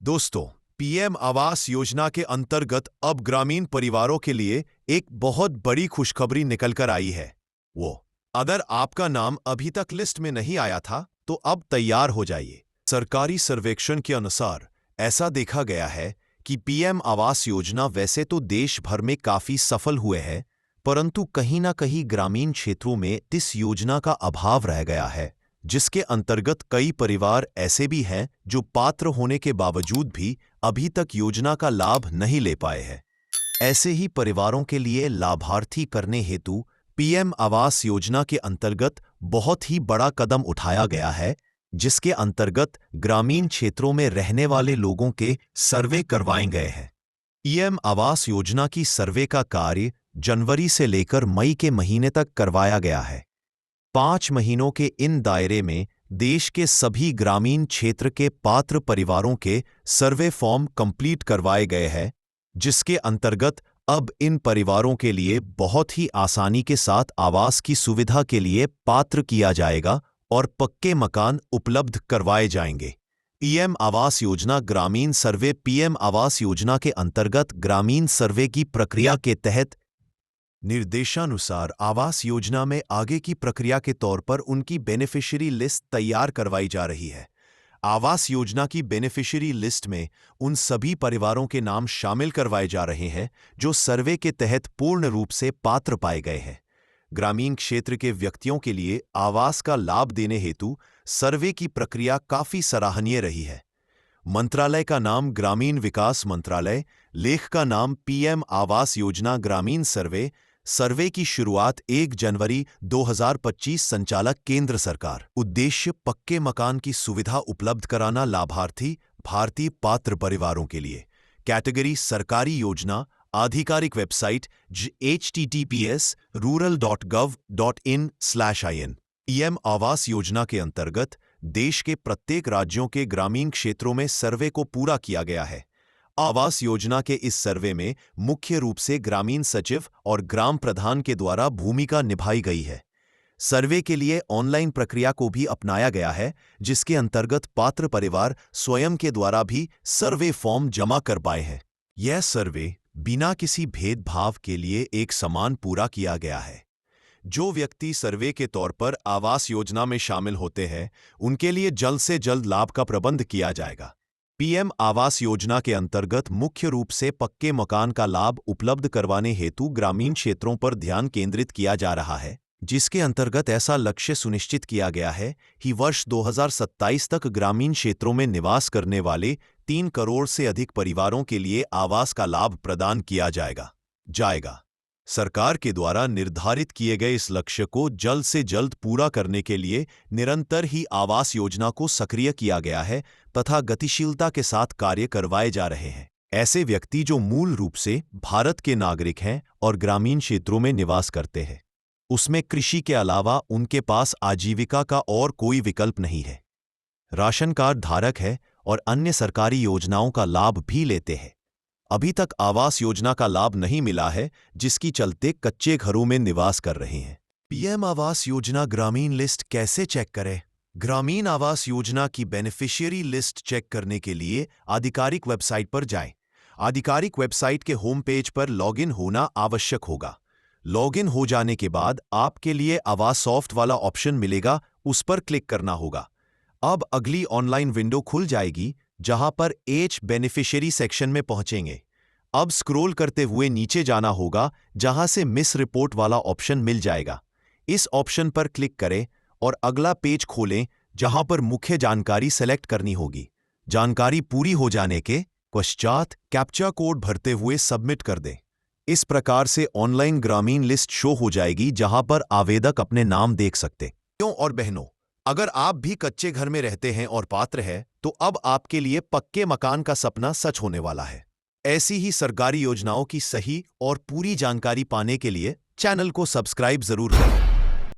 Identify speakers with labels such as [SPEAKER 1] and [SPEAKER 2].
[SPEAKER 1] दोस्तों, पीएम आवास योजना के अंतर्गत अब ग्रामीण परिवारों के लिए एक बहुत बड़ी खुशखबरी निकलकर आई है। अगर आपका नाम अभी तक लिस्ट में नहीं आया था, तो अब तैयार हो जाइए। सरकारी सर्वेक्षण के अनुसार ऐसा देखा गया है कि पीएम आवास योजना वैसे तो देश भर में काफी सफल हुए है, परंतु कहीं ना कहीं ग्रामीण क्षेत्रों में इस योजना का अभाव रह गया है, जिसके अंतर्गत कई परिवार ऐसे भी हैं जो पात्र होने के बावजूद भी अभी तक योजना का लाभ नहीं ले पाए हैं। ऐसे ही परिवारों के लिए लाभार्थी करने हेतु पीएम आवास योजना के अंतर्गत बहुत ही बड़ा कदम उठाया गया है, जिसके अंतर्गत ग्रामीण क्षेत्रों में रहने वाले लोगों के सर्वे करवाए गए हैं। पीएम आवास योजना की सर्वे का कार्य जनवरी से लेकर मई के महीने तक करवाया गया है। 5 महीनों के इन दायरे में देश के सभी ग्रामीण क्षेत्र के पात्र परिवारों के सर्वे फॉर्म कंप्लीट करवाए गए हैं, जिसके अंतर्गत अब इन परिवारों के लिए बहुत ही आसानी के साथ आवास की सुविधा के लिए पात्र किया जाएगा और पक्के मकान उपलब्ध करवाए जाएंगे। पीएम आवास योजना ग्रामीण सर्वे पीएम आवास योजना के अंतर्गत ग्रामीण सर्वे की प्रक्रिया के तहत निर्देशानुसार आवास योजना में आगे की प्रक्रिया के तौर पर उनकी बेनिफिशियरी लिस्ट तैयार करवाई जा रही है। आवास योजना की बेनिफिशियरी लिस्ट में उन सभी परिवारों के नाम शामिल करवाए जा रहे हैं जो सर्वे के तहत पूर्ण रूप से पात्र पाए गए हैं। ग्रामीण क्षेत्र के व्यक्तियों के लिए आवास का लाभ देने हेतु सर्वे की प्रक्रिया काफी सराहनीय रही है। मंत्रालय का नाम ग्रामीण विकास मंत्रालय, लेख का नाम पीएम आवास योजना ग्रामीण सर्वे। सर्वे की शुरुआत 1 जनवरी 2025 संचालक केंद्र सरकार। उद्देश्य पक्के मकान की सुविधा उपलब्ध कराना लाभार्थी भारतीय पात्र परिवारों के लिए। कैटेगरी सरकारी योजना। आधिकारिक website https://rural.gov.in/in। PM Awas Yojana के अंतर्गत देश के प्रत्येक राज्यों के ग्रामीण क्षेत्रों में सर्वे को पूरा किया गया है। आवास योजना के इस सर्वे में मुख्य रूप से ग्रामीण सचिव और ग्राम प्रधान के द्वारा भूमिका निभाई गई है। सर्वे के लिए ऑनलाइन प्रक्रिया को भी अपनाया गया है, जिसके अंतर्गत पात्र परिवार स्वयं के द्वारा भी सर्वे फॉर्म जमा कर पाए हैं। यह सर्वे बिना किसी भेदभाव के लिए एक समान पूरा किया गया है। जो व्यक्ति सर्वे के तौर पर आवास योजना में शामिल होते हैं, उनके लिए जल्द से जल्द लाभ का प्रबंध किया जाएगा। पीएम आवास योजना के अंतर्गत मुख्य रूप से पक्के मकान का लाभ उपलब्ध करवाने हेतु ग्रामीण क्षेत्रों पर ध्यान केंद्रित किया जा रहा है, जिसके अंतर्गत ऐसा लक्ष्य सुनिश्चित किया गया है कि वर्ष 2027 तक ग्रामीण क्षेत्रों में निवास करने वाले 3 करोड़ से अधिक परिवारों के लिए आवास का लाभ प्रदान किया जाएगा। सरकार के द्वारा निर्धारित किए गए इस लक्ष्य को जल्द से जल्द पूरा करने के लिए निरंतर ही आवास योजना को सक्रिय किया गया है तथा गतिशीलता के साथ कार्य करवाए जा रहे हैं। ऐसे व्यक्ति जो मूल रूप से भारत के नागरिक हैं और ग्रामीण क्षेत्रों में निवास करते हैं, उसमें कृषि के अलावा उनके पास आजीविका का और कोई विकल्प नहीं है, राशन कार्ड धारक है और अन्य सरकारी योजनाओं का लाभ भी लेते हैं। अभी तक आवास योजना का लाभ नहीं मिला है, जिसकी चलते कच्चे घरों में निवास कर रहे हैं। पीएम आवास योजना ग्रामीण लिस्ट कैसे चेक करें? ग्रामीण आवास योजना की बेनिफिशियरी लिस्ट चेक करने के लिए आधिकारिक वेबसाइट पर जाएं। आधिकारिक वेबसाइट के होम पेज पर लॉगिन होना आवश्यक होगा। लॉगिन हो जाने के बाद आपके लिए आवास सॉफ्ट वाला ऑप्शन मिलेगा, उस पर क्लिक करना होगा। अब अगली ऑनलाइन विंडो खुल जाएगी, जहां पर एच बेनिफिशियरी सेक्शन में पहुंचेंगे। अब स्क्रॉल करते हुए नीचे जाना होगा, जहां से मिस रिपोर्ट वाला ऑप्शन मिल जाएगा। इस ऑप्शन पर क्लिक करें और अगला पेज खोलें, जहां पर मुख्य जानकारी सेलेक्ट करनी होगी। जानकारी पूरी हो जाने के पश्चात कैप्चा कोड भरते हुए सबमिट कर दें। इस प्रकार से ऑनलाइन ग्रामीण लिस्ट शो हो जाएगी, जहां पर आवेदक अपने नाम देख सकते। भाइयों और बहनों, अगर आप भी कच्चे घर में रहते हैं और पात्र हैं, तो अब आपके लिए पक्के मकान का सपना सच होने वाला है। ऐसी ही सरकारी योजनाओं की सही और पूरी जानकारी पाने के लिए चैनल को सब्सक्राइब जरूर करें।